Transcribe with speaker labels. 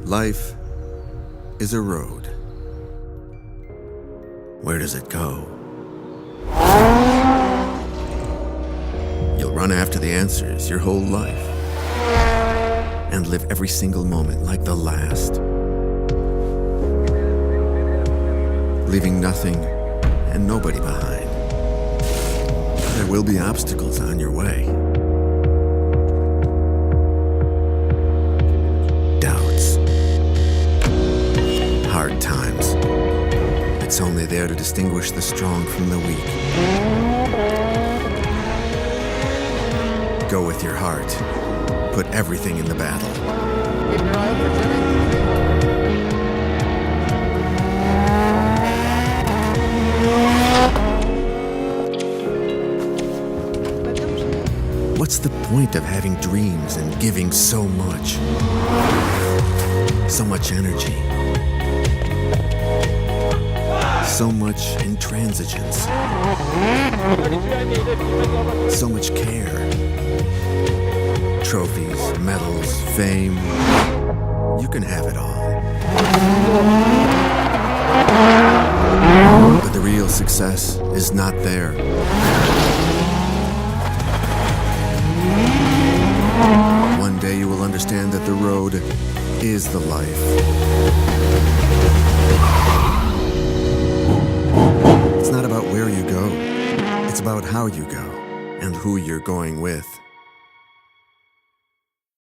Speaker 1: Life is a road. Where does it go? You'll run after the answers your whole life and live every single moment like the last, leaving nothing and nobody behind. There will be obstacles on your way. Doubts. Hard times. It's only there to distinguish the strong from the weak. Go with your heart. Put everything in the battle.
Speaker 2: Keep your eye open for Jimmy.
Speaker 1: What's the point of having dreams and giving so much? So much energy. So much intransigence. So much care. Trophies, medals, fame. You can have it all. But the real success is not there. One day you will understand that the road is the life. It's not about where you go. It's about how you go and who you're going with.